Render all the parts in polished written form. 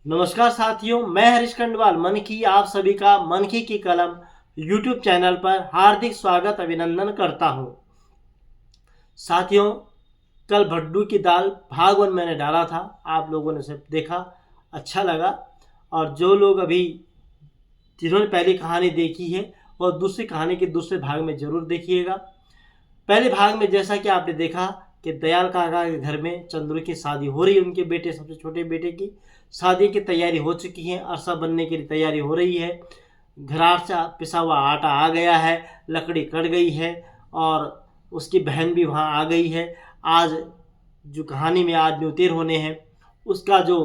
नमस्कार साथियों, मैं हरीश खंडवाल मन की आप सभी का मन की कलम यूट्यूब चैनल पर हार्दिक स्वागत अभिनंदन करता हूं। साथियों, कल भड्डू की दाल भाग 1 मैंने डाला था, आप लोगों ने उसे देखा, अच्छा लगा। और जो लोग अभी जिन्होंने पहली कहानी देखी है और दूसरी कहानी के दूसरे भाग में ज़रूर देखिएगा। पहले भाग में जैसा कि आपने देखा कि दयाल काका के घर में चंद्रू की शादी हो रही है, उनके बेटे सबसे छोटे बेटे की शादी की तैयारी हो चुकी है, अरसा बनने की तैयारी हो रही है। घराट से पिसा हुआ आटा आ गया है, लकड़ी कट गई है और उसकी बहन भी वहाँ आ गई है। आज जो कहानी में आज न्योतेर होने हैं, उसका जो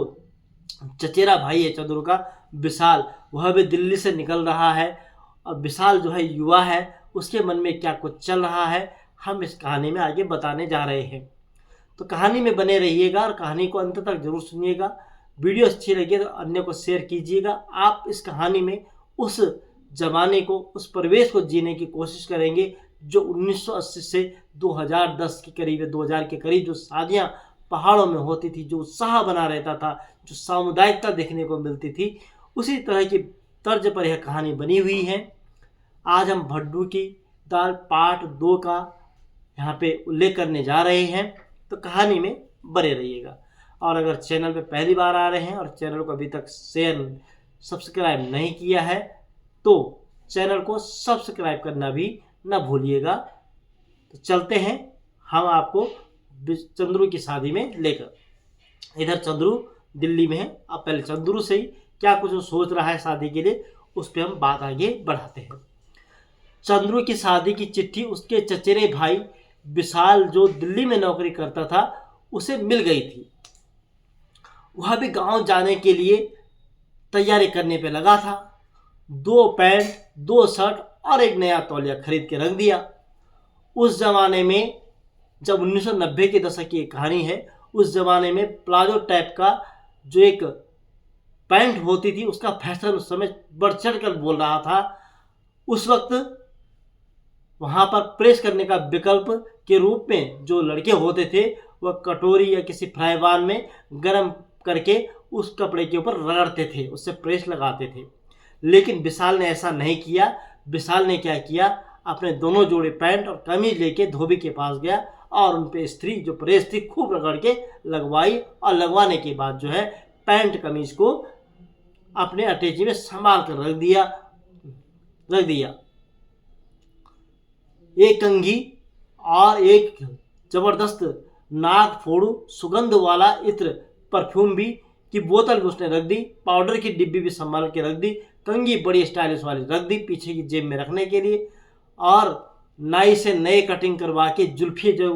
चचेरा भाई है चंद्रू का, विशाल, वह भी दिल्ली से निकल रहा है। और विशाल जो है युवा है, उसके मन में क्या कुछ चल रहा है, हम इस कहानी में आगे बताने जा रहे हैं। तो कहानी में बने रहिएगा और कहानी को अंत तक जरूर सुनिएगा। वीडियो अच्छी लगे तो अन्य को शेयर कीजिएगा। आप इस कहानी में उस जमाने को, उस परिवेश को जीने की कोशिश करेंगे जो 1980 से 2010 के करीब, 2000 के करीब जो शादियाँ पहाड़ों में होती थी, जो उत्साह बना रहता था, जो सामुदायिकता देखने को मिलती थी, उसी तरह की तर्ज पर यह कहानी बनी हुई है। आज हम भड्डू की दाल पार्ट 2 का यहाँ पे उल्लेख करने जा रहे हैं, तो कहानी में बने रहिएगा। और अगर चैनल पे पहली बार आ रहे हैं और चैनल को अभी तक सब्सक्राइब नहीं किया है तो चैनल को सब्सक्राइब करना भी ना भूलिएगा। तो चलते हैं हम आपको चंद्रू की शादी में लेकर। इधर चंद्रू दिल्ली में है। अब पहले चंद्रू से ही क्या कुछ वो सोच रहा है शादी के लिए, उस पर हम बात आगे बढ़ाते हैं। चंद्रू की शादी की चिट्ठी उसके चचेरे भाई विशाल, जो दिल्ली में नौकरी करता था, उसे मिल गई थी। वह भी गांव जाने के लिए तैयारी करने पे लगा था। 2 पैंट, 2 शर्ट और एक नया तौलिया खरीद के रख दिया। उस जमाने में, जब 1990 के दशक की कहानी है, उस जमाने में प्लाजो टाइप का जो एक पैंट होती थी, उसका फैशन उस समय बढ़ चढ़ कर बोल रहा था। उस वक्त वहाँ पर प्रेस करने का विकल्प के रूप में जो लड़के होते थे, वह कटोरी या किसी फ्राई पैन में गर्म करके उस कपड़े के ऊपर रगड़ते थे, उससे प्रेस लगाते थे। लेकिन विशाल ने ऐसा नहीं किया। विशाल ने क्या किया, अपने दोनों जोड़े पैंट और कमीज लेके धोबी के पास गया और उन पे इस्त्री जो प्रेस थी खूब रगड़ के लगवाई। और लगवाने के बाद जो है पैंट कमीज को अपने अटैची में संभाल कर रख दिया। एक कंघी और एक जबरदस्त नाक फोड़ू सुगंध वाला इत्र परफ्यूम भी की बोतल भी उसने रख दी। पाउडर की डिब्बी भी संभाल के रख दी। कंघी बड़ी स्टाइलिश वाली रख दी पीछे की जेब में रखने के लिए। और नाई से नए कटिंग करवा के जुल्फी जो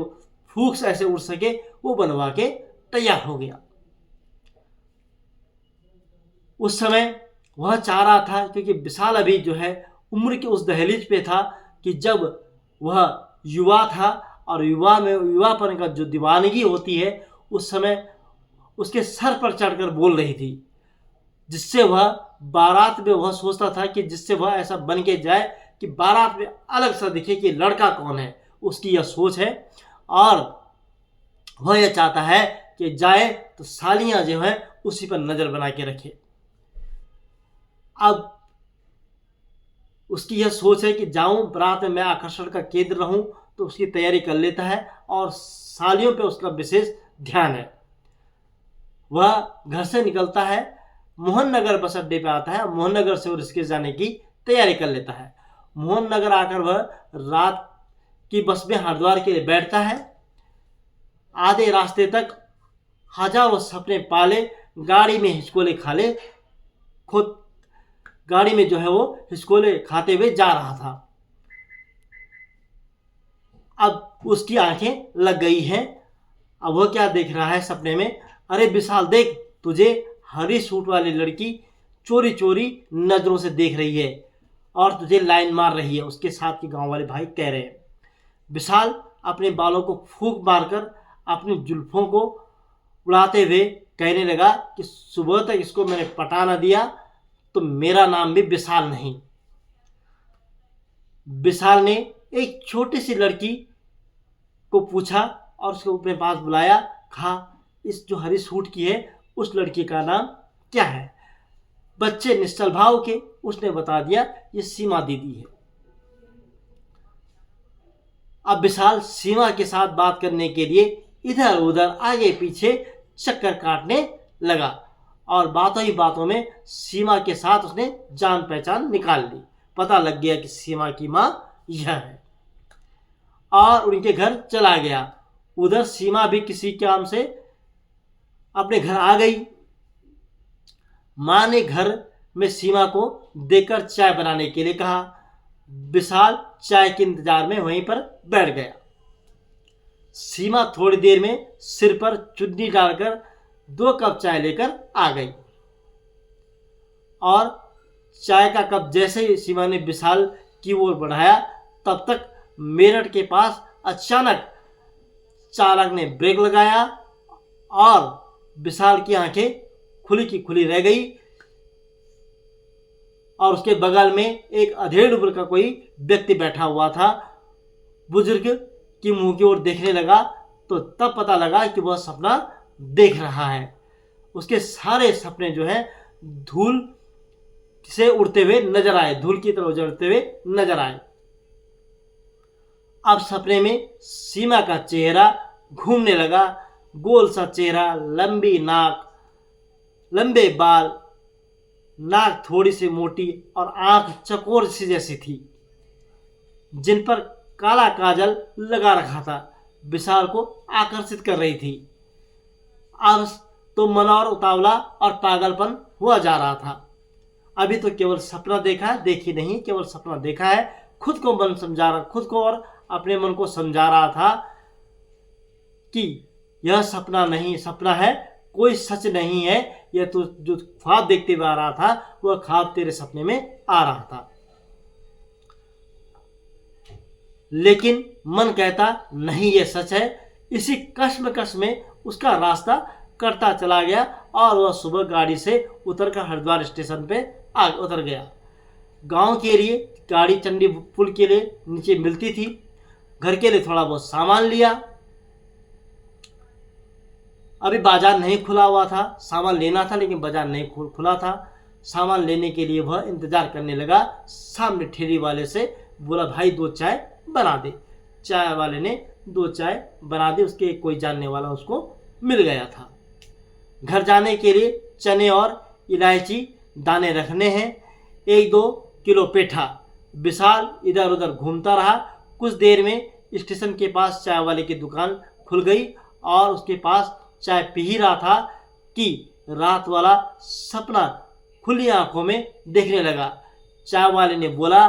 फूक ऐसे उड़ सके वो बनवा के तैयार हो गया। उस समय वह चाह रहा था, क्योंकि विशाल अभी जो है उम्र के उस दहलीज पे था कि जब वह युवा था और युवापन का जो दीवानगी होती है, उस समय उसके सर पर चढ़कर बोल रही थी, जिससे वह बारात में वह सोचता था कि जिससे वह ऐसा बन के जाए कि बारात में अलग सा दिखे कि लड़का कौन है। उसकी यह सोच है और वह यह चाहता है कि जाए तो सालियां जो है उसी पर नजर बना के रखे। अब उसकी यह सोच है कि जाऊं बारात में, मैं आकर्षण का केंद्र रहूं, तो उसकी तैयारी कर लेता है और सालियों पे उसका विशेष ध्यान है। वह घर से निकलता है, मोहन नगर बस अड्डे पे आता है। मोहन नगर से वो ऋषिकेश जाने की तैयारी कर लेता है। मोहन नगर आकर वह रात की बस में हरिद्वार के लिए बैठता है। आधे रास्ते तक हजारों सपने पाले, गाड़ी में हिचकोले खा ले, खुद गाड़ी में जो है वो हिचकोले खाते हुए जा रहा था। अब उसकी आंखें लग गई हैं। अब वह क्या देख रहा है सपने में, अरे विशाल देख, तुझे हरी सूट वाली लड़की चोरी चोरी नजरों से देख रही है और तुझे लाइन मार रही है, उसके साथ के गांव वाले भाई कह रहे हैं। विशाल अपने बालों को फूंक मारकर अपनी जुल्फों को उड़ाते हुए कहने लगा कि सुबह तक इसको मैंने पटा ना दिया तो मेरा नाम भी विशाल नहीं। विशाल ने एक छोटी सी लड़की को पूछा और उसको अपने पास बुलाया, कहा इस जो हरी सूट की है उस लड़की का नाम क्या है। बच्चे निश्चल भाव के उसने बता दिया ये सीमा दीदी है। अब विशाल सीमा के साथ बात करने के लिए इधर उधर आगे पीछे चक्कर काटने लगा और बातों ही बातों में सीमा के साथ उसने जान पहचान निकाल ली। पता लग गया कि सीमा की माँ यह है और उनके घर चला गया। उधर सीमा भी किसी काम से अपने घर आ गई। माँ ने घर में सीमा को देकर चाय बनाने के लिए कहा। विशाल चाय के इंतजार में वहीं पर बैठ गया। सीमा थोड़ी देर में सिर पर चुन्नी डालकर 2 कप चाय लेकर आ गई और चाय का कप जैसे ही सीमा ने विशाल की ओर बढ़ाया तब तक मेरठ के पास अचानक चालक ने ब्रेक लगाया और विशाल की आंखें खुली की खुली रह गई और उसके बगल में एक अधेड़ उम्र का कोई व्यक्ति बैठा हुआ था। बुजुर्ग की मुंह की ओर देखने लगा तो तब पता लगा कि वह सपना देख रहा है। उसके सारे सपने जो है धूल से उड़ते हुए नजर आए, धूल की तरह उजड़ते हुए नजर आए। अब सपने में सीमा का चेहरा घूमने लगा। गोल सा चेहरा, लंबी नाक, लंबे बाल, नाक थोड़ी सी मोटी और आंख चकोर सी जैसी थी जिन पर काला काजल लगा रखा था, विशाल को आकर्षित कर रही थी। अब तो मनोहर उतावला और पागलपन हुआ जा रहा था। अभी तो केवल सपना देखा, देखी नहीं, केवल सपना देखा है। खुद को मन समझा रहा, खुद को और अपने मन को समझा रहा था कि यह सपना नहीं, सपना है, कोई सच नहीं है। यह तो जो ख्वाब देखते हुए आ रहा था वह ख्वाब तेरे सपने में आ रहा था। लेकिन मन कहता नहीं, यह सच है। इसी कश्मकश में उसका रास्ता करता चला गया और वह सुबह गाड़ी से उतरकर हरिद्वार स्टेशन पे उतर गया। गांव के लिए गाड़ी चंडी पुल के लिए नीचे मिलती थी। घर के लिए थोड़ा बहुत सामान लिया। अभी बाजार नहीं खुला हुआ था, सामान लेना था लेकिन बाजार नहीं खुला था। सामान लेने के लिए वह इंतजार करने लगा। सामने ठेली वाले से बोला, भाई 2 चाय बना दे। चाय वाले ने 2 चाय बना दी। उसके कोई जानने वाला उसको मिल गया था। घर जाने के लिए चने और इलायची दाने रखने हैं, 1-2 किलो पेठा। विशाल इधर उधर घूमता रहा। कुछ देर में स्टेशन के पास चाय वाले की दुकान खुल गई और उसके पास चाय पी ही रहा था कि रात वाला सपना खुली आंखों में देखने लगा। चाय वाले ने बोला,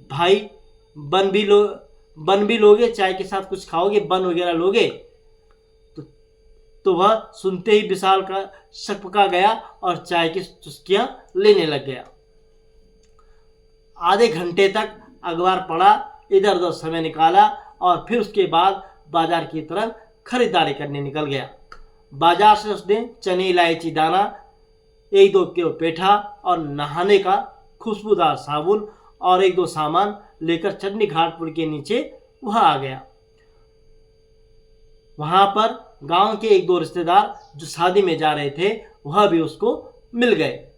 भाई बन भी लोगे, चाय के साथ कुछ खाओगे, बन वगैरह लोगे? तो वह सुनते ही विशाल का सकपका गया और चाय की चुस्कियां लेने लग गया। आधे घंटे तक अखबार पढ़ा, इधर उधर समय निकाला और फिर उसके बाद बाजार की तरफ खरीदारी करने निकल गया। बाजार से उसने चने इलायची दाना, 1-2 किलो पेठा और नहाने का खुशबूदार साबुन और 1-2 सामान लेकर चटनी घाट पुल के नीचे वहां आ गया। वहां पर गांव के 1-2 रिश्तेदार जो शादी में जा रहे थे वह भी उसको मिल गए।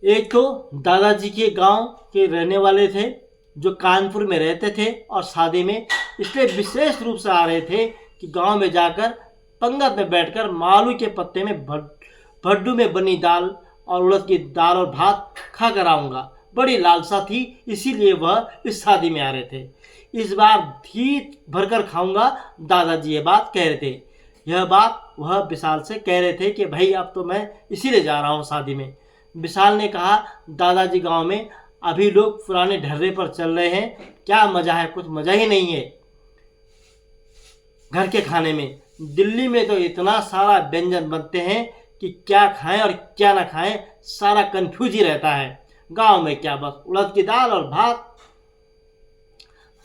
एक तो दादाजी के गांव के रहने वाले थे जो कानपुर में रहते थे और शादी में इसलिए विशेष रूप से आ रहे थे कि गांव में जाकर पंगत में बैठकर मालू के पत्ते में भड्डू में बनी दाल और उड़द की दाल और भात खा कर आऊँगा। बड़ी लालसा थी, इसीलिए वह इस शादी में आ रहे थे। इस बार धीत भरकर खाऊंगा, दादाजी ये बात कह रहे थे। यह बात वह विशाल से कह रहे थे कि भाई अब तो मैं इसीलिए जा रहा हूँ शादी में। विशाल ने कहा, दादाजी गांव में अभी लोग पुराने ढर्रे पर चल रहे हैं, क्या मजा है? कुछ मजा ही नहीं है घर के खाने में। दिल्ली में तो इतना सारा व्यंजन बनते हैं कि क्या खाएं और क्या ना खाएं, सारा कंफ्यूज ही रहता है। गांव में क्या बस उड़द की दाल और भात।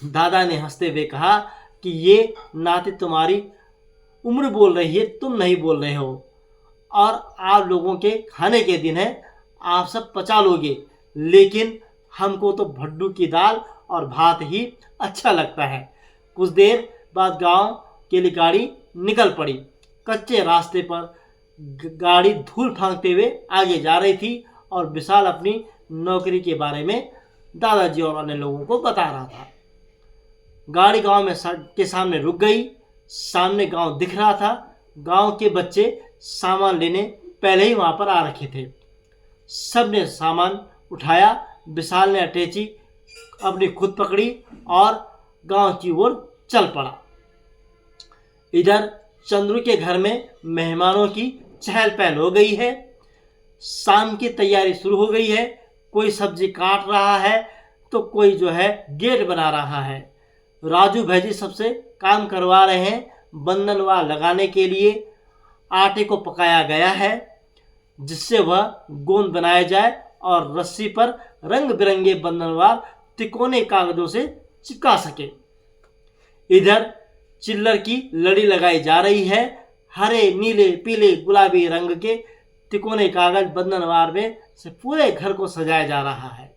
दादा ने हंसते हुए कहा कि ये नाते तुम्हारी उम्र बोल रही है, तुम नहीं बोल रहे हो, और आप लोगों के खाने के दिन है, आप सब पचा लोगे, लेकिन हमको तो भड्डू की दाल और भात ही अच्छा लगता है। कुछ देर बाद गांव के लिए गाड़ी निकल पड़ी। कच्चे रास्ते पर गाड़ी धूल फेंकते हुए आगे जा रही थी और विशाल अपनी नौकरी के बारे में दादाजी और अन्य लोगों को बता रहा था। गाड़ी गांव में के सामने रुक गई। सामने गांव दिख रहा था। गांव के बच्चे सामान लेने पहले ही वहां पर आ रखे थे। सबने सामान उठाया। विशाल ने अटैची अपनी खुद पकड़ी और गांव की ओर चल पड़ा। इधर चंद्रू के घर में मेहमानों की चहल पहल हो गई है। शाम की तैयारी शुरू हो गई है। कोई सब्जी काट रहा है तो कोई जो है गेट बना रहा है। राजू भैजी सबसे काम करवा रहे हैं। बंधनवार लगाने के लिए आटे को पकाया गया है जिससे वह गोंद बनाया जाए और रस्सी पर रंग बिरंगे बंधनवार तिकोने कागजों से चिपका सके। इधर चिल्लर की लड़ी लगाई जा रही है। हरे, नीले, पीले, गुलाबी रंग के तिकोने कागज बंधनवार में से पूरे घर को सजाया जा रहा है।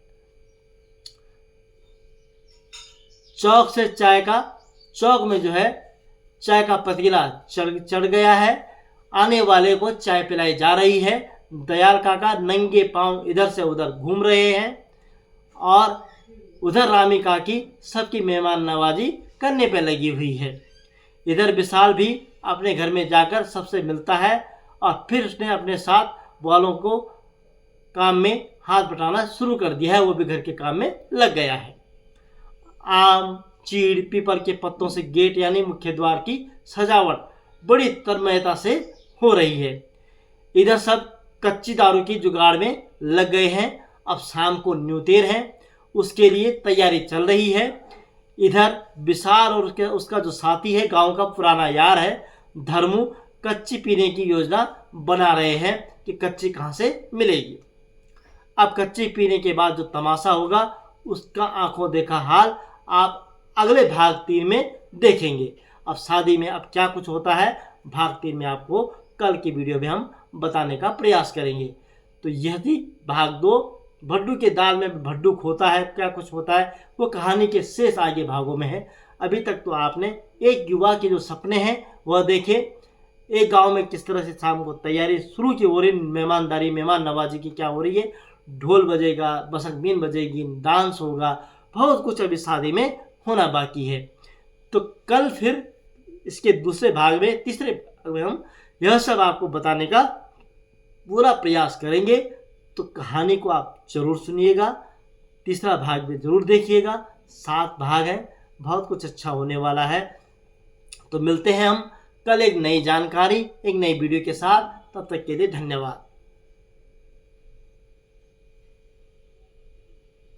चौक में जो है चाय का पतीला चढ़ गया है। आने वाले को चाय पिलाई जा रही है। दयाल काका नंगे पांव इधर से उधर घूम रहे हैं और उधर रामी काकी सबकी मेहमान नवाजी करने पर लगी हुई है। इधर विशाल भी अपने घर में जाकर सबसे मिलता है और फिर उसने अपने साथ वालों को काम में हाथ बटाना शुरू कर दिया है। वो भी घर के काम में लग गया है। आम, चीड़, पीपल के पत्तों से गेट यानी मुख्य द्वार की सजावट बड़ी तन्मयता से हो रही है। इधर सब कच्ची दारू की जुगाड़ में लग गए हैं। अब शाम को न्यूतेर है, उसके लिए तैयारी चल रही है। इधर विशाल और उसका जो साथी है, गांव का पुराना यार है धर्मू, कच्ची पीने की योजना बना रहे हैं कि कच्ची कहाँ से मिलेगी। अब कच्ची पीने के बाद जो तमाशा होगा उसका आंखों देखा हाल आप अगले भाग 3 में देखेंगे। अब शादी में अब क्या कुछ होता है भाग 3 में आपको कल की वीडियो में हम बताने का प्रयास करेंगे। तो यह थी भाग 2। भड्डू के दाल में भड्डू खोता है, क्या कुछ होता है वो कहानी के शेष आगे भागों में है। अभी तक तो आपने एक युवा के जो सपने हैं वह देखे, एक गांव में किस तरह से शाम को तैयारी शुरू की हो रही, मेहमानदारी मेहमान नवाजी की क्या हो रही है, ढोल बजेगा, बसंतबीन बजेगी, डांस होगा, बहुत कुछ अभी शादी में होना बाकी है। तो कल फिर इसके दूसरे भाग में, तीसरे भाग में हम यह सब आपको बताने का पूरा प्रयास करेंगे। तो कहानी को आप जरूर सुनिएगा, तीसरा भाग भी जरूर देखिएगा। 7 भाग है, बहुत कुछ अच्छा होने वाला है। तो मिलते हैं हम कल एक नई जानकारी, एक नई वीडियो के साथ। तब तक के लिए धन्यवाद।